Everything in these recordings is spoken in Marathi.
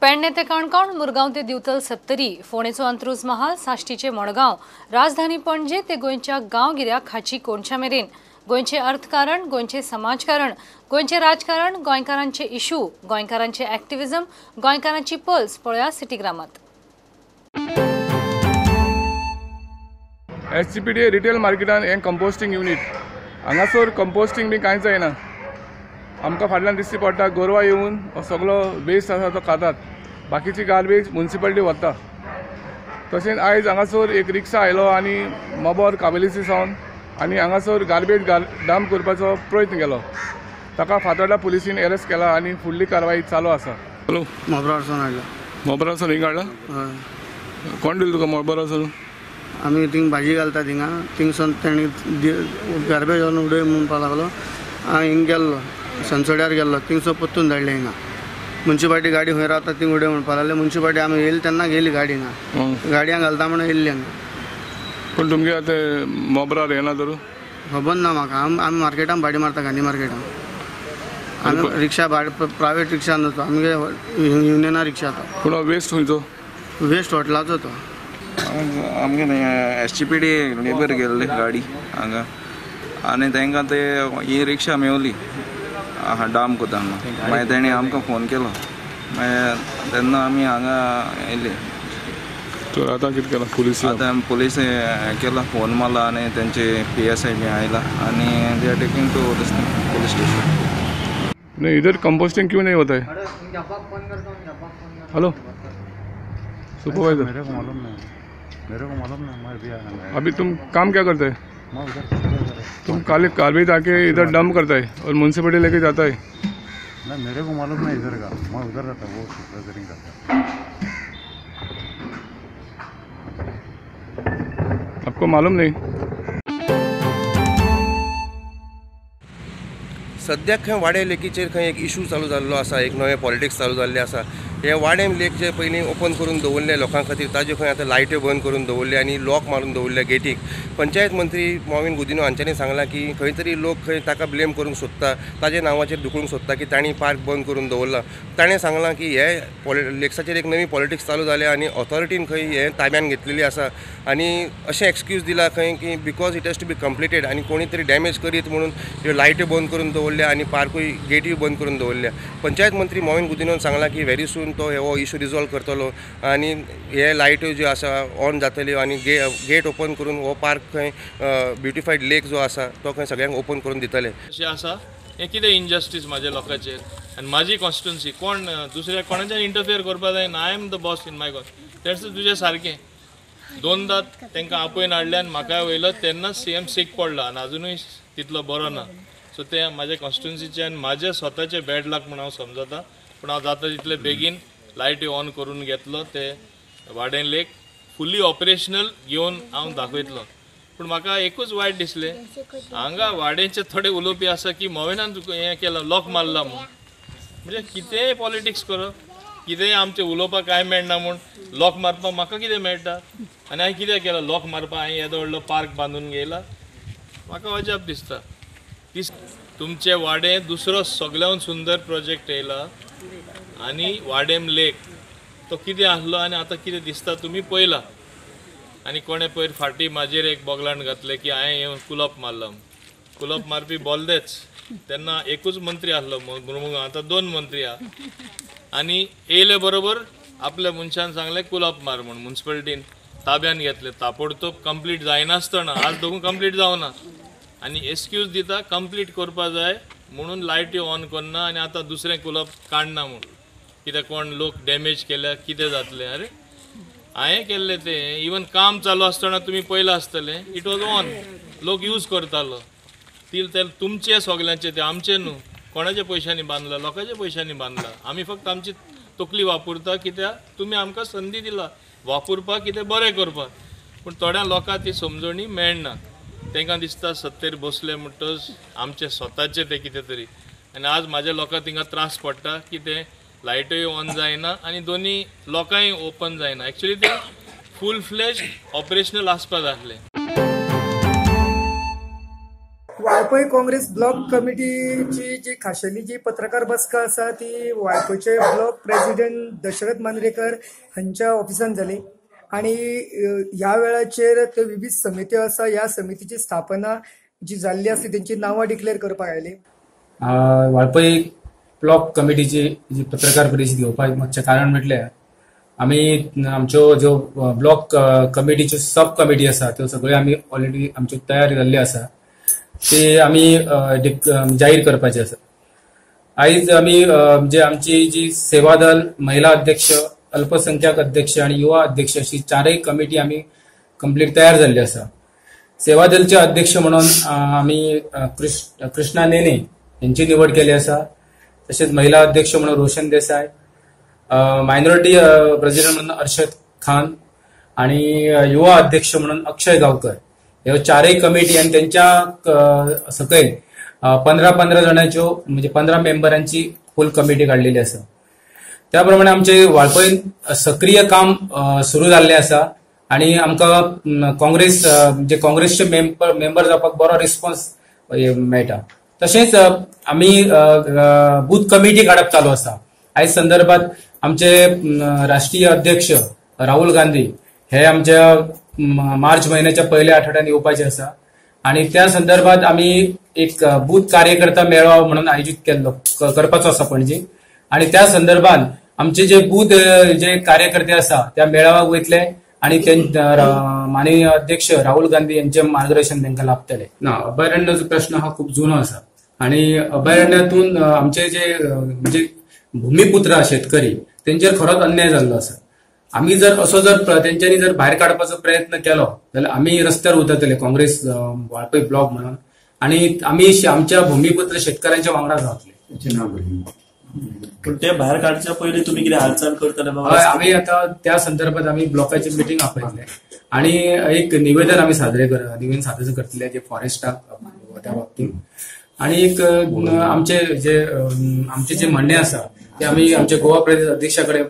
पेडणे ते काणकोण, मुरगांव ते दिवतल सत्तरी, फोंडेचो अंत्रुज महाल, साश्टीचे मडगांव, राजधानी पणजे ते गोंयच्या गांवगिऱ्या खाची कोणच्या मेरेन, गोंयचे अर्थकारण, गोंयचे समाजकारण, गोंयचे राजकारण, गोंयकारांचे इशू, गोंयकारांचे एक्टिविजम, गोंयकारांची पल्स पळया सिटीग्रामात। SCPDA रिटेल मार्केटान हें कंपोस्टिंग युनिट हांगासर कंपोस्टिंग बी कांयच जायना। आमकां फाटल्यान दिश्टी पडटा गोरवां येवन सगळो वेस्ट आसा तो खातात, बाकीची गार्बेज म्युनिसिपालिटी व्हरता। तशेंच आयज हांगासर एक रिक्षा आयलो आनी मोबोर काबेलिसी सावन आनी हांगासर गार्बेज डंप करपाचो प्रयत्न केलो। ताका फातोर्डा पुलिसीन अरेस्ट केला आनी फुडली कारवाई चालू आसा। हॅलो, मोबरावसून हाडला। मोबरावसून हिंग हाडला? कोण दिलो तुका मोबरावसून? आमी थिंग भाजी घालता थिंगा, थिंगसून तेणी गार्बेज व्हरून उडय म्हणपाक लागलो। हांव हिंग गेल्लो, सनसोड्यार गेल्लो, थिंगसून परतून धाडले हिंगा। म्युनिसिपालिटी गाडी खंय रावता थिंग उडय म्हणपाक लागले। म्युनिसिपालिटी आमी येयली तेन्ना गेली गाडी हिंगा, गाडयांक घालता म्हणून येयल्ली आमी। पूण तुमगे आतां मोबरार येना तर खबर ना म्हाका। आमी मार्केटान भाडी मारता, गांधी मार्केटान। आमी रिक्षा प्रायवेट रिक्षा नसतो, आमगे युनियना रिक्षा आसा। पूण वेस्ट खंयचो? वेस्ट हॉटेलाचो तो। आमगे SCPD लेबर गेल्ले गाडी हांगा आनी तांकां ते ही रिक्षा मेवली डंप कोता म्हणून। मागीर तेणी आमकां फोन केलो, मागीर तेन्ना आमी हांगा येयले। तर आतां कितें केलां? पुलीस केला, फोन मारला आनी तेंचे PSI बी आयला आनी they are taking to police station. नहीं, इधर कंपोस्टिंग क्यों नहीं होता है? हेलो सुपरवाइजर, मेरे को मालूम नहीं, मैं भी आया। अभी तुम काम क्या करते हैं? मैं उधर तुम काले गार्बेज आके इधर डंप करता है और म्युनिसिपलिटी लेके जाता है। नहीं, मेरे को मालूम नहीं इधर का, मैं उधर रहता, वो सुपरवाइजरिंग करता। आपको मालूम नहीं? सद्याक खंय वाडे लेकीचेर खंय एक इशू चालू जाल्लो आसा, एक नवे पॉलिटिक्स चालू जाल्ले आसा। हे वाडेम लेक जे पयलीं ओपन करून दवरले लोकां खातीर, ताज्यो खंय आतां लायट्यो बंद करून दवरले आनी लॉक मारून दवरले गेटीक। पंचायत मंत्री मॉविन गुदिनो हांच्यांनी सांगलां की खंय तरी लोक खंय ताका ब्लेम करूंक सोदता, ताजे नांवाचेर दुखूंक सोदता की तांणी पार्क बंद करून दवरला। ताणें सांगलां की हे लेक्साचेर एक नवी पॉलिटिक्स चालू जाल्या आनी ऑथॉरिटीन खंय हे ताब्यान घेतलेली आसा आनी अशें एक्सक्यूज दिला खंय की because it has to be completed आनी कोणी तरी डॅमेज करीत म्हणून ह्यो लायट्यो बंद करून दवरल्या आनी पार्कूय गेटीय बंद करून दवरल्या। पंचायत मंत्री मॉविन गुदिनोन सांगलां की व्हेरी सून तो हो इशू रिजॉल्व करतलो आनी हे लायट्यो ज्यो आसा ऑन जातल्यो आनी गेट ओपन करून हो पार्क खंय ब्युटिफायड लेक जो आसा तो खंय सगळ्यांक ओपन करून दितले। अशें आसा हें कितें इनजस्टीस म्हाज्या लोकांचेर आनी म्हाजी कॉन्स्टिट्युन्सी कोण दुसऱ्या कोणाच्यान इंटरफियर करपा जायना। I am the boss in my that's तुजें सारकें। दोनदां तांकां आपयन हाडले आनी म्हाका वयलो तेन्ना CM सीक पडला आनी अजुनूय तितलो बरो ना। सो ते म्हाज्या कॉन्स्टिट्युन्सीचे आनी म्हाजे स्वताचे बॅड लक म्हूण हांव समजता। पूण हांव जाता तितले बेगीन लायटी ऑन करून घेतलो, ते वाडें लेक फुल्ली ऑपरेशनल घेवन हांव दाखयतलो। पूण म्हाका एकूच वायट दिसलें, हांगा वाडेंचे थोडे उलोवपी आसा की मोविनान हें केलां, लॉक मारला म्हूण। म्हणजे कितेंय पॉलिटिक्स करप, कितेंय आमचें उलोवपाक कांय मेळना म्हूण लॉक मारपाक म्हाका कितें मेळटा आनी हांवें कितें केलां लॉक मारपाक? हांवें येदो व्हडलो पार्क बांदून घेयला, म्हाका अजाप दिसता। तुमचे वाडें दुसरो सगळ्यान सुंदर प्रोजेक्ट येयला आनी वाडेम लेक तो कितें आसलो आनी आतां कितें दिसता तुमी पळयला। आनी कोणें पयर फाटीं म्हाजेर एक बोगलाण घातलें की हांवें येवन कुलप मारला। कुलप मारपी बोलदेच, तेन्ना एकूच मंत्री आसलो मुरमुगांव, आतां 2 मंत्री आहा। आनी येयले बरोबर आपल्या मनशान सांगलें कुलप मार म्हूण। म्युनिसिपालिटीन ताब्यान घेतलें, ताबडतोब कंप्लीट जायनासतना, आज दोगूय कंप्लीट जावना आनी एक्सक्यूज दिता कंप्लीट करपा जाय म्हणून लायटी ऑन करना आनी आतां दुसरें कुलप काडना म्हूण। कितें कोण लोक डॅमेज केल्या कितें जातलें? अरे हांवें केल्लें तें इवन काम चालू आसतना तुमी पयलां आसतलें, इट वॉज ऑन, लोक यूज करतालो। ते तुमचे सगल्यांचे, ते आमचे न्हू। कोणाच्या पयशांनी बांदला? लोकांच्या पयशांनी बांदला। आमी फक्त आमची तकली वापरता कित्याक तुमी आमकां संदी दिला वापरपाक, कितें बरें करपाक। पूण थोड्या लोकांक ती समजणी मेळना। तांकां दिसता सत्तेर बसले म्हणटच आमचे स्वताचे ते कितें तरी। आनी आज म्हाज्या लोकांक थिंगा त्रास पडटा की ते लायटूय ऑन जायना आनी दोनी लोकांय ओपन जायना। एक्चुअली ते फूल फ्लेज ऑपरेशनल आसपा जाय आसलें। वाळपय काँग्रेस ब्लॉक कमिटीची जी खाशेली जी पत्रकार बसका आसा ती वाळपयचे ब्लॉक प्रेसिडेंट दशरथ मांद्रेकर हांच्या ऑफिसान जाली आणि ह्या वेळाचेर ते विविध समित्यो आसा ह्या समितीची स्थापना जी जाल्ली आसा तेंची नांवां डिक्लेअर करपाक आयली. वाळपय ब्लॉक कमिटीची जी पत्रकार परिशद घेवपाक मागचें कारण म्हटल्यार आमी आमच्यो ज्यो ब्लॉक कमिटीच्यो सब कमिटी आसा त्यो सगळ्यो आमी ऑलरेडी आमच्यो तयार जाल्ल्यो आसा ते आमी जाहीर करपाचे आसा. आयज आमी म्हणजे आमची जी सेवा दल, महिला अध्यक्ष, अल्पसंख्याक अध्यक्ष आणि युवा अध्यक्ष अशी चारय कमिटी आमी कंप्लीट तयार जाल्ली आसा. सेवा दलचे अध्यक्ष म्हणून आमी कृष्णा नेने यांची निवड केली आसा. तसेच महिला अध्यक्ष म्हणून रोशन देसाई, मायनॉरिटी प्रेसिडेंट म्हणून अर्शद खान आणि युवा अध्यक्ष म्हणून अक्षय गावकर ह्यो चारय कमिटी आणि त्यांच्या सकयल 15 जणांच्यो म्हणजे 15 मेंबरांची फुल कमिटी काढलेली आसा. त्याप्रमाणे आमचे वाळपय सक्रिय काम सुरू जाल्ले आसा आणि आमकां काँग्रेस म्हणजे काँग्रेसचे मेंबर जावपाक बरो रिस्पॉन्स मेळटा. तशेंच आमी बूथ कमिटी काडप चालू आसा. आयज संदर्भात आमचे राष्ट्रीय अध्यक्ष राहुल गांधी हे आमच्या मार्च महिन्याच्या पहिल्या आठवड्यात येवपाचे आसा आणि त्या संदर्भात आमी एक बूथ कार्यकर्ता मेळावा म्हणून आयोजित केल्लो करपाचो आसा पणजी आणि त्या संदर्भात आमचे जे बूथ जे कार्यकर्ते आसा त्या मेळाव्याक वयतले आणि माननीय अध्यक्ष राहुल गांधी यांचे मार्गदर्शन तांकां लाभतले. ना, अभयारण्याचो प्रश्न हा खूप जुनो आसा आणि अभयारण्यातून आमचे जे म्हणजे भूमिपुत्र शेतकरी त्यांचेर खरोच अन्याय जाल्लो आसा. आम्ही जर असो जर त्यांच्यानी जर भायर काडपाचो प्रयत्न केलो जाल्यार आम्ही रस्त्यार उतरतले काँग्रेस वाळपय ब्लॉक म्हणून आणि आम्ही आमच्या भूमिपुत्र शेतकऱ्यांच्या वांगडा रावतले. पण ते भायर काडच्या पयलीं तुमी कितें हालचाल करतले? हय, आमी आता त्या संदर्भात आमी ब्लॉकाची मिटींग आपयतले आणि एक निवेदन आमी सादर करतले जे फॉरेस्टाक त्या बाबतीत आणि एक आमचे जे म्हणणे आसा ते आम्ही आमच्या गोवा प्रदेश अध्यक्षाकडे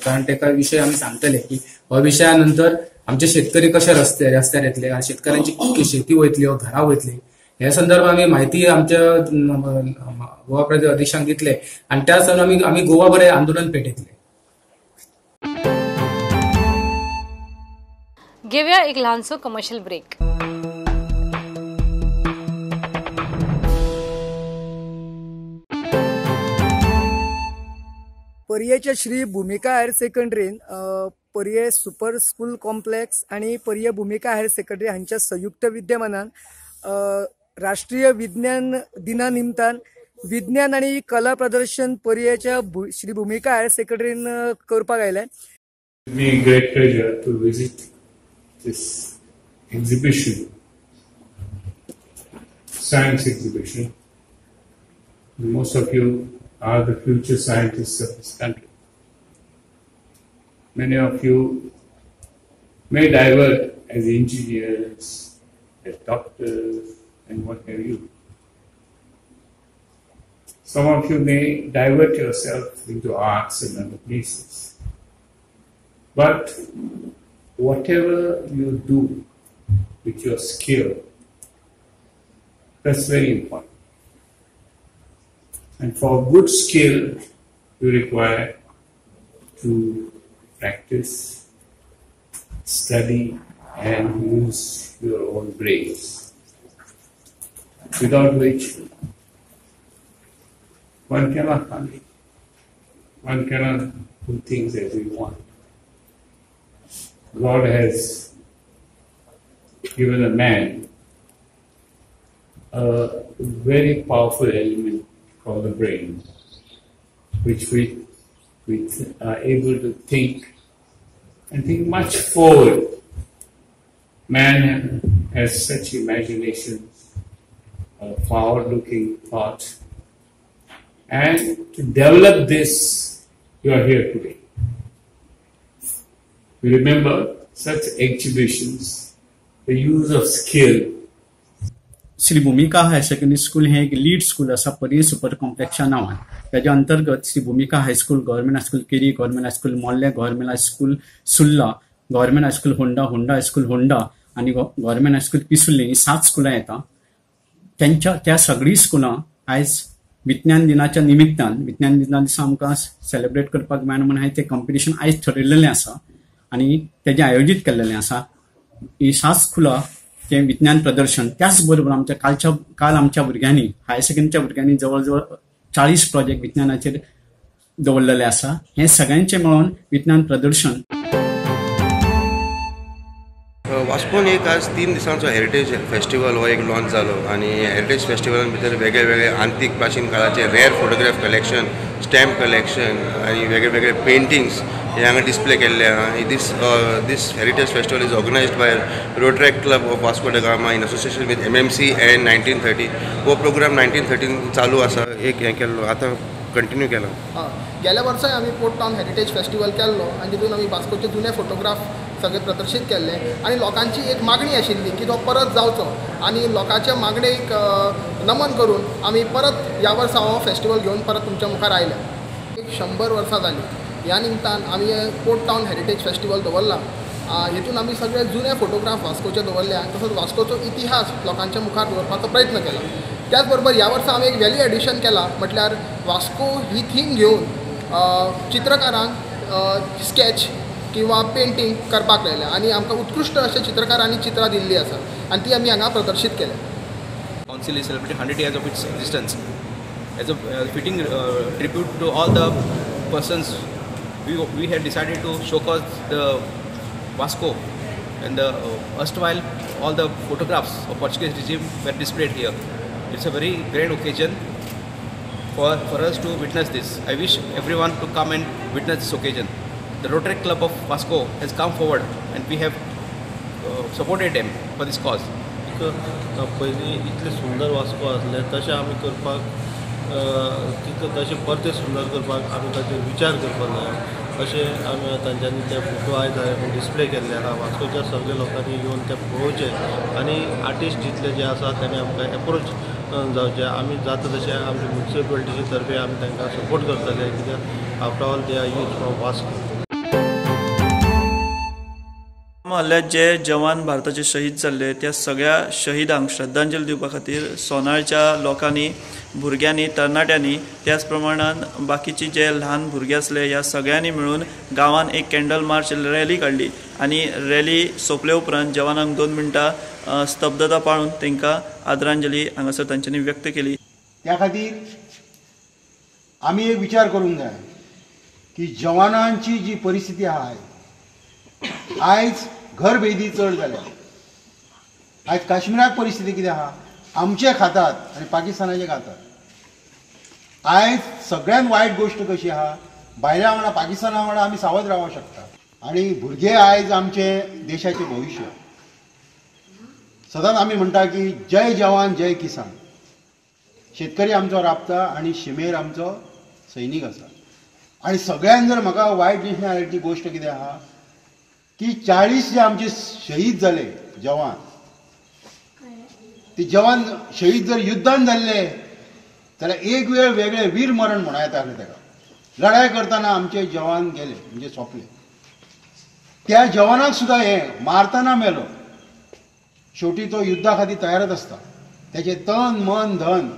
कारण त्या विषय आम्ही सांगतले की ह्या विषयानंतर आमचे शेतकरी कशे रस्त्यार येतले आणि शेतकऱ्यांची शेती वयतली वा घरां वयतली ह्या संदर्भात आम्ही माहिती आमच्या गोवा प्रदेश अध्यक्षांक दितले आणि त्या संदर्भात आम्ही गोवा बरे आंदोलन पेटयतले. घेऊया एक लहानसो कमर्शियल ब्रेक. पर्येच्या श्री भूमिका हायर सेकंडरीन पर्ये सुपर स्कूल कॉम्प्लेक्स आणि पर्ये भूमिका हायर सेकंडरी हांच्या संयुक्त विद्यमानान राष्ट्रीय विज्ञान दिना निमतान विज्ञान आणि कला प्रदर्शन पर्येच्या श्री भूमिका हायर सेकंडरीन करपाक आयले. Me great pleasure to visit this exhibition, science exhibition. Most of you are the future scientists of this country. Many of you may divert as engineers, as doctors, and what have you. Some of you may divert yourself into arts and other places. But whatever you do with your skill, that's very important. And for good skill, you require to practice, study, and use your own brains, without which one cannot function. One cannot do things as we want. God has given a man a very powerful element called the brain, which we are able to think and think much forward. Man has such imagination, forward-looking thought, and to develop this, you are here today. We remember such exhibitions, the use of skill. Shri भूमिका हायर सेकंडरी स्कूल हे एक लीड स्कूल आसा पर्ये सुपर कॉम्प्लेक्सच्या नावान. त्याच्या अंतर्गत Shri Bhumika high school, government high school Keri, government high school Molle, government high school Sulla, government high school Honda, Honda high school Honda आणि गव्हर्नमेंट हायस्कूल पिसुल्ले ही 7 स्कुलां येतात. त्या सगळी स्कुलां आयज विज्ञान दिनाच्या निमित्तान विज्ञान दिना दिसा आमकां सेलिब्रेट करपाक मेळना म्हणून हांवें तें कॉम्पिटिशन आयज ठरयल्लें आसा आनी तेजें आयोजीत केल्लेलें आसा. ही 7 स्कुलां तें विज्ञान प्रदर्शन त्याच बरोबर काल आमच्या भुरग्यांनी हायर सेकंडरीच्या भुरग्यांनी जवळ जवळ 40 प्रोजेक्ट विज्ञानाचेर दवरलेले आसा. हे सगळ्यांचे मेळून विज्ञान प्रदर्शन. वास्कोन एक आज 3 दिसांचो हेरिटेज फेस्टिवल हो एक लॉन्च जालो आणि हेरिटेज फेस्टिवलान भितर वेगळे वेगळे आंतीक प्राचीन काळाचे rare photograph collection, stamp collection आणि वेगळे वेगळे पेंटिंग्स हे हांगा डिस्प्ले केल्ले आहा. This heritage festival is organised by Rotary Club of Vasco da Gama in association with MMC and 1930. हो प्रोग्राम 1913 चालू आसा. एक हें केल्लो आतां कंटिन्यू केला. गेल्या वर्साय आमी पोर्ट टाउन हेरिटेज फेस्टिवल केल्लो आनी तितून आमी वास्कोचे जुने फोटोग्राफ सगळे प्रदर्शीत केल्ले आनी लोकांची एक मागणी आशिल्ली की तो परत जावचो आनी लोकांच्या मागणेक नमन करून आमी परत ह्या वर्सा हो फेस्टिवल घेवन परत तुमच्या मुखार आयले. एक 100 वर्सां जाली. ह्या निमतान आमी पोर्ट टाउन हेरिटेज फेस्टिवल दवरला. हितून आमी सगळे जुने फोटोग्राफ वास्कोचे दवरले आनी तसोच वास्कोचो इतिहास लोकांच्या मुखार दवरपाचो प्रयत्न केला. त्याच बरोबर ह्या वर्सा आमी एक व्हॅल्यू एडिशन केला, म्हटल्यार वास्को ही थीम घेवन चित्रकारांक स्केच किंवा पेंटिंग करपाक लायल्या आनी आमकां उत्कृश्ट अशे चित्रकारांनी चित्रां दिल्लीं आसा आनी ती आमी हांगा प्रदर्शीत केल्या. Council is celebrating 100 years of its existence. As a fitting tribute to all the persons, we had decided to showcase the Vasco and the erstwhile all the photographs of Portuguese regime were displayed here. It's a very grand occasion for us to witness this. I wish everyone to come and witness this occasion. The Rotary Club of Vasco has come forward and we have supported them for this cause. पयलीं इतले सुंदर वास्को आसले तशें आमी करपाक तशें परते सुंदर करपाक आमी ताचेर विचार करपाक जाय. अशें आमी तांच्यांनी ते फोटो आयज डिस्प्ले केल्ले आहा. वास्कोच्या सगळ्या लोकांनी येवन ते पळोवचे आनी आर्टिस्ट जितले जे आसा तांणी आमकां एप्रोच जावचे. आमी जाता तशें आमच्या म्युनिसिपालिटीचे तर्फे आमी तांकां सपोर्ट करतले कित्याक after all they are youth from Vasco. हल्ल्यात जे जवान भारताचे शहीद जाल्ले त्या सगळ्या शहिदांक श्रद्धांजली दिवपा खातीर सोनाळच्या लोकांनी, भुरग्यांनी, तरणाट्यांनी त्याच प्रमाणान बाकीची जे ल्हान भुरगे आसले ह्या सगळ्यांनी मेळून गांवान एक कॅन्डल मार्च रॅली काडली आनी रॅली सोंपले उपरांत जवानांक 2 मिनटां स्तब्धता पाळून तांकां आदरांजली हांगासर तांच्यांनी व्यक्त केली. त्या खातीर आमी एक विचार करूंक जाय की जवानांची जी परिस्थिती आहा आयज घर बेदी चड जाल्या. आयज काश्मीराक परिस्थिती कितें आहा, आमचे खातात आनी पाकिस्तानाचे खातात. आयज सगळ्यात वायट गोष्ट कशी आहा, भायल्या वांगडा पाकिस्ताना वांगडा आमी सावध रावूंक शकता आनी भुरगे आयज आमचे देशाचे भविश्य. सदांच आमी म्हणटा की जय जवान जय किसान. शेतकरी आमचो राबता आनी शिमेर आमचो सैनीक आसा. आनी सगळ्यान जर म्हाका वायट दिसण्याची गोष्ट कितें आहा की 40 जे आमचे शहीद जाले जवान, ते जवान शहीद जर युद्धान जाल्ले जाल्यार एक वेळ वेगळे वीर मरण म्हणा येताले ताका. लढाई करतना आमचे जवान गेले म्हणजे सोंपले. त्या जवानाक सुद्दां हे मारतना मेलो. शेवटी तो युद्धा खातीर तयारच आसता. त्याचे तन मन धन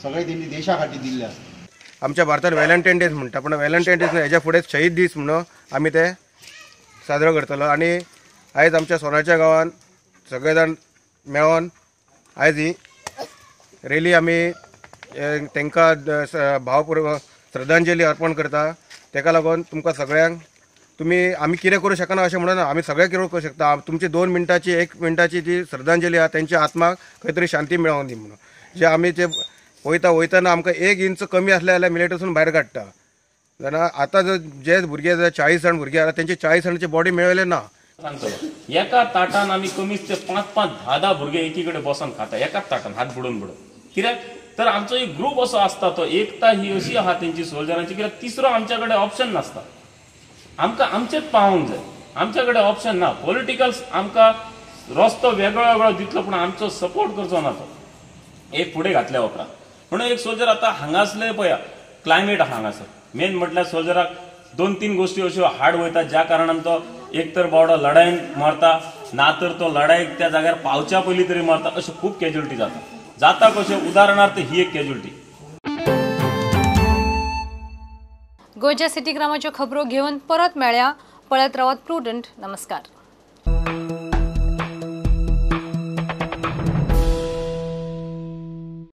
सगळे त्यांनी देशा खातीर दिल्ले आसता. आमच्या भारतांत व्हॅलेंटायन डेज म्हणटा पण व्हॅलेंटायन डेज हेच्या फुडें शहीद दीस म्हणून आमी ते साजरो करतलो. आनी आयज आमच्या सोनाच्या गांवांत सगळे जाण मेळोन आयज ही रॅली आमी तांकां भावपूर्वक श्रद्धांजली अर्पण करता. ताका लागून तुमकां सगळ्यांक आमी कितें करूं शकना अशें म्हणून आमी सगळें कितें करूं शकता. तुमची 2 मिनटाची 1 मिनटाची जी श्रद्धांजली आहा तेंच्या आत्माक खंय तरी शांती मेळोवन दी म्हणून. जे आमी ते वयतना आमकां 1 इंच कमी आसले जाल्यार मिलिटरीसून भायर काडटा. जाल्यार आतां जे भुरगे 40 जाण भुरगे आसा तेंचे 40 जाणांची बॉडी मेळयले ना. एका ताटान आमी कमीच ते 5-5, 10-10 भुरगे एकी कडेन बसून खाता एकाच ताटान हात बुडोवन कित्याक तर आमचो एक ग्रूप असो आसता तो एकता ही अशी आहा तेंची सोल्जरांची कित्याक तिसरो आमच्या कडेन ऑप्शन नासता. आमकां आमचेच पावोंक जाय. आमच्या कडेन ऑप्शन ना. पॉलिटिकल्स आमकां रस्तो वेगळो वेगळो दितलो पण आमचो सपोर्ट करचो ना तो एक फुडें घातल्या उपरांत. म्हणून एक सोल्जर आतां हांगासले पळया क्लायमेट आहा हांगासर मेन म्हटल्यार सोल्जराक 2-3 गोष्टी अश्यो हार्ड वयतात ज्या कारणान तो एक तर बावडो लढायेन मरता ना तर तो लढायेक त्या जाग्यार पावच्या पयलीं तरी मरता. अश्यो खूब कॅज्युअलिटी जाता. जाता कशें उदाहरणार्थ ही एक कॅज्युलिटी. गोंयच्या सिटी ग्रामाच्यो खबरो घेवन परत मेळया. पळत रावत प्रुडंट. नमस्कार.